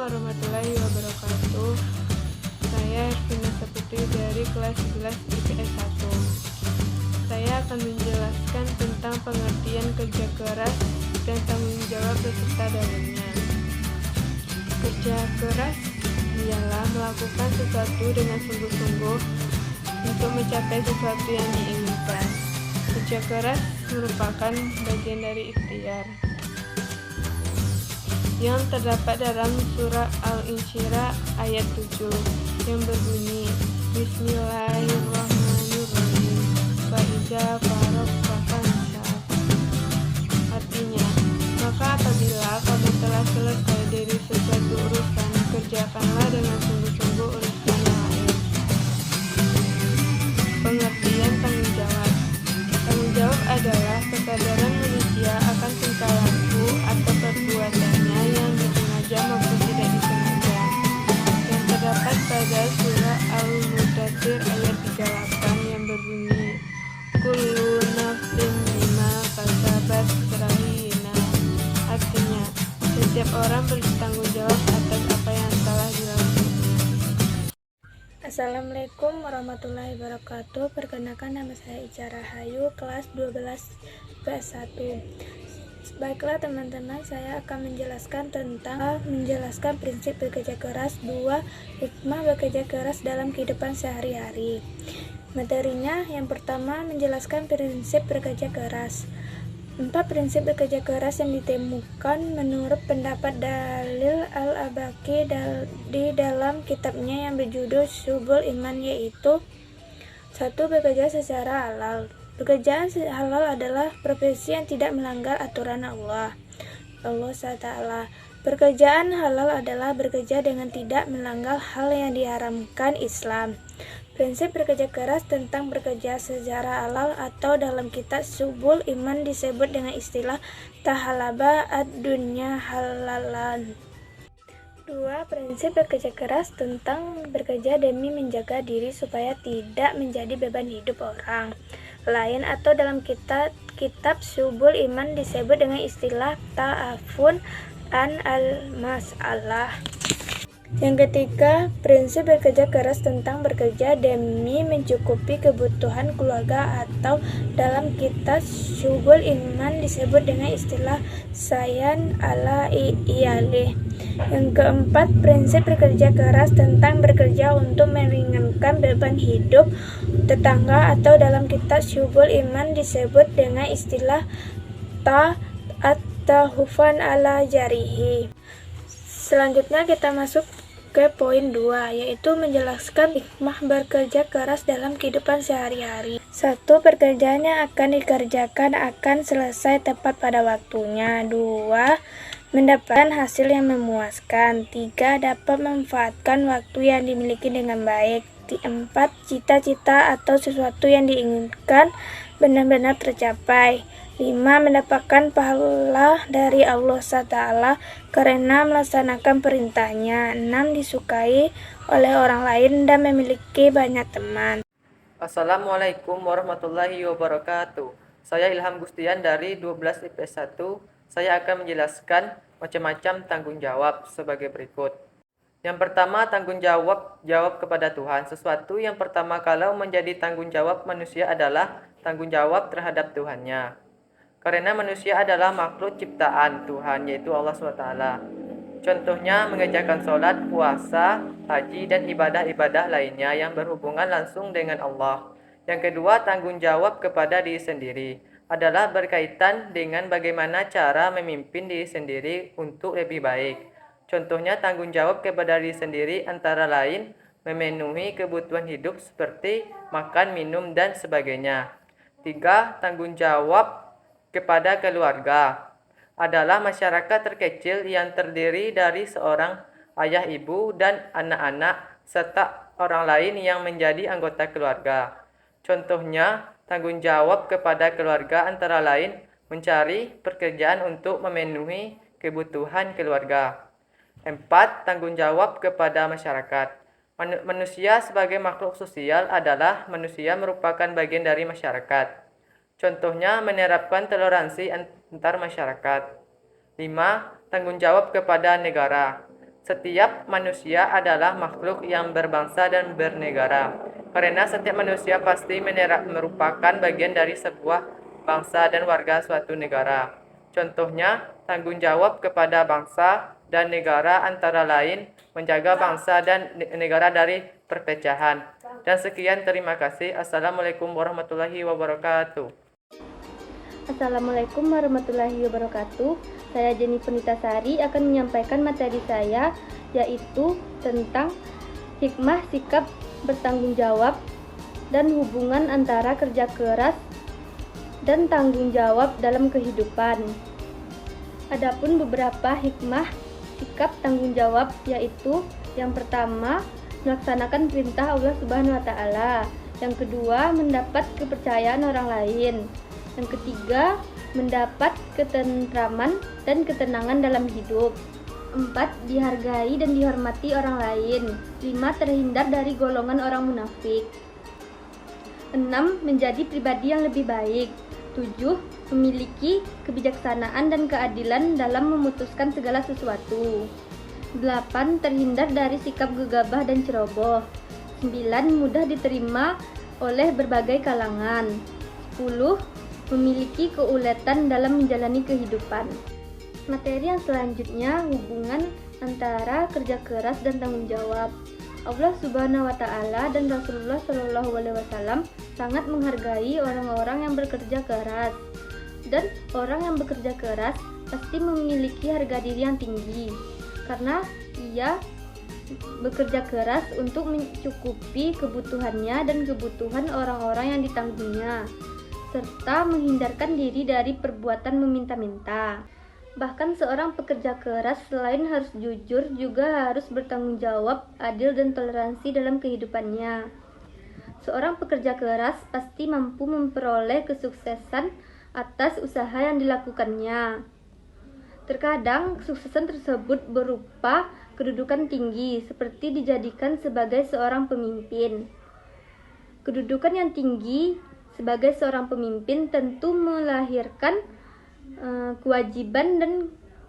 warahmatullahi wabarakatuh. Saya Ervina Saputri dari kelas 11 IPS 1. Saya akan menjelaskan tentang pengertian kerja keras dan tanggung jawab peserta dalamnya. Kerja keras ialah melakukan sesuatu dengan sungguh-sungguh untuk mencapai sesuatu yang diinginkan. Kerja keras merupakan bagian dari ikhtiar yang terdapat dalam surah Al-Insyirah ayat 7 yang berbunyi Bismillahirrahmanirrahim Faiza faragta fansab. Artinya, maka apabila kamu telah selesai dari sesuatu urusan, kerjakanlah dengan sungguh-sungguh urusan yang lain. Pengertian tanggung jawab. Tanggung jawab adalah kesadaran manusia akan tingkah laku atau perbuatannya yang disengaja maupun tidak disengaja, yang terdapat pada surah Al-Mudaththir ayat 38 yang berbunyi Kullu nafsin bima kasabat rahina. Artinya, setiap orang bertanggung jawab atas apa yang telah dilakukan. Assalamualaikum warahmatullahi wabarakatuh. Perkenalkan, nama saya Ica Rahayu, kelas 12 IPS 1. Baiklah teman-teman, saya akan menjelaskan prinsip bekerja keras, 2 hikmah bekerja keras dalam kehidupan sehari-hari. Materinya yang pertama menjelaskan prinsip bekerja keras. 4 prinsip bekerja keras yang ditemukan menurut pendapat Dalil Al-Abaqi di dalam kitabnya yang berjudul Syubul Iman, yaitu 1. Bekerja secara halal. Pekerjaan halal adalah profesi yang tidak melanggar aturan Allah SWT. Pekerjaan halal adalah bekerja dengan tidak melanggar hal yang diharamkan Islam. Prinsip bekerja keras tentang bekerja secara halal atau dalam kitab Syubul Iman disebut dengan istilah tahalaba ad-dunya halalan. 2. Prinsip bekerja keras tentang bekerja demi menjaga diri supaya tidak menjadi beban hidup orang lain atau dalam kitab Syubul Iman disebut dengan istilah ta'afun an al-mas'alah. Yang ketiga, prinsip bekerja keras tentang bekerja demi mencukupi kebutuhan keluarga atau dalam kitab Syubul Iman disebut dengan istilah sayan ala iyalih. Yang keempat, prinsip bekerja keras tentang bekerja untuk meringankan beban hidup tetangga atau dalam kitab Syubul Iman disebut dengan istilah ta'at-tahufan ala jarihi. Selanjutnya kita masuk ke poin 2, yaitu menjelaskan hikmah bekerja keras dalam kehidupan sehari-hari. 1. Pekerjaan yang akan dikerjakan akan selesai tepat pada waktunya. 2. Mendapatkan hasil yang memuaskan. 3. Dapat memanfaatkan waktu yang dimiliki dengan baik. 4. Cita-cita atau sesuatu yang diinginkan benar-benar tercapai. 5. Mendapatkan pahala dari Allah SWT karena melaksanakan perintahnya. 6. Disukai oleh orang lain dan memiliki banyak teman. Assalamualaikum warahmatullahi wabarakatuh. Saya Ilham Gustian dari 12 IPS 1. Saya akan menjelaskan macam-macam tanggung jawab sebagai berikut. Yang pertama, tanggung jawab kepada Tuhan. Sesuatu yang pertama kalau menjadi tanggung jawab manusia adalah tanggung jawab terhadap Tuhannya. Karena manusia adalah makhluk ciptaan Tuhan, yaitu Allah SWT. Contohnya mengerjakan sholat, puasa, haji, dan ibadah-ibadah lainnya yang berhubungan langsung dengan Allah. Yang kedua, tanggung jawab kepada diri sendiri adalah berkaitan dengan bagaimana cara memimpin diri sendiri untuk lebih baik. Contohnya tanggung jawab kepada diri sendiri antara lain memenuhi kebutuhan hidup seperti makan, minum, dan sebagainya. 3. Tanggung jawab kepada keluarga adalah masyarakat terkecil yang terdiri dari seorang ayah, ibu, dan anak-anak serta orang lain yang menjadi anggota keluarga. Contohnya, tanggung jawab kepada keluarga antara lain mencari pekerjaan untuk memenuhi kebutuhan keluarga. 4. Tanggung jawab kepada masyarakat. Manusia sebagai makhluk sosial adalah manusia merupakan bagian dari masyarakat. Contohnya menerapkan toleransi antar masyarakat. 5. Tanggung jawab kepada negara. Setiap manusia adalah makhluk yang berbangsa dan bernegara, karena setiap manusia pasti merupakan bagian dari sebuah bangsa dan warga suatu negara. Contohnya, tanggung jawab kepada bangsa dan negara antara lain menjaga bangsa dan negara dari perpecahan. Dan sekian, terima kasih. Assalamualaikum warahmatullahi wabarakatuh. Assalamualaikum warahmatullahi wabarakatuh. Saya Jenny Punitasari akan menyampaikan materi saya, yaitu tentang hikmah sikap bertanggung jawab dan hubungan antara kerja keras dan tanggung jawab dalam kehidupan. Adapun beberapa hikmah sikap tanggung jawab, yaitu yang pertama, melaksanakan perintah Allah Subhanahu wa Ta'ala. Yang kedua, mendapat kepercayaan orang lain. Yang ketiga, mendapat ketentraman dan ketenangan dalam hidup. 4. Dihargai dan dihormati orang lain. 5. Terhindar dari golongan orang munafik. 6. Menjadi pribadi yang lebih baik. 7. Memiliki kebijaksanaan dan keadilan dalam memutuskan segala sesuatu. 8. Terhindar dari sikap gegabah dan ceroboh. 9. Mudah diterima oleh berbagai kalangan. 10. Memiliki keuletan dalam menjalani kehidupan. Materi yang selanjutnya, hubungan antara kerja keras dan tanggung jawab. Allah Subhanahu wa Ta'ala dan Rasulullah Shallallahu Alaihi Wasallam sangat menghargai orang-orang yang bekerja keras, dan orang yang bekerja keras pasti memiliki harga diri yang tinggi karena ia bekerja keras untuk mencukupi kebutuhannya dan kebutuhan orang-orang yang ditanggungnya, serta menghindarkan diri dari perbuatan meminta-minta. Bahkan seorang pekerja keras selain harus jujur, juga harus bertanggung jawab, adil, dan toleransi dalam kehidupannya. Seorang pekerja keras pasti mampu memperoleh kesuksesan atas usaha yang dilakukannya. Terkadang kesuksesan tersebut berupa kedudukan tinggi, seperti dijadikan sebagai seorang pemimpin. Kedudukan yang tinggi sebagai seorang pemimpin tentu melahirkan kewajiban dan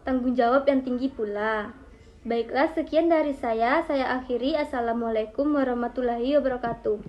tanggung jawab yang tinggi pula. Baiklah, sekian dari saya akhiri. Assalamualaikum warahmatullahi wabarakatuh.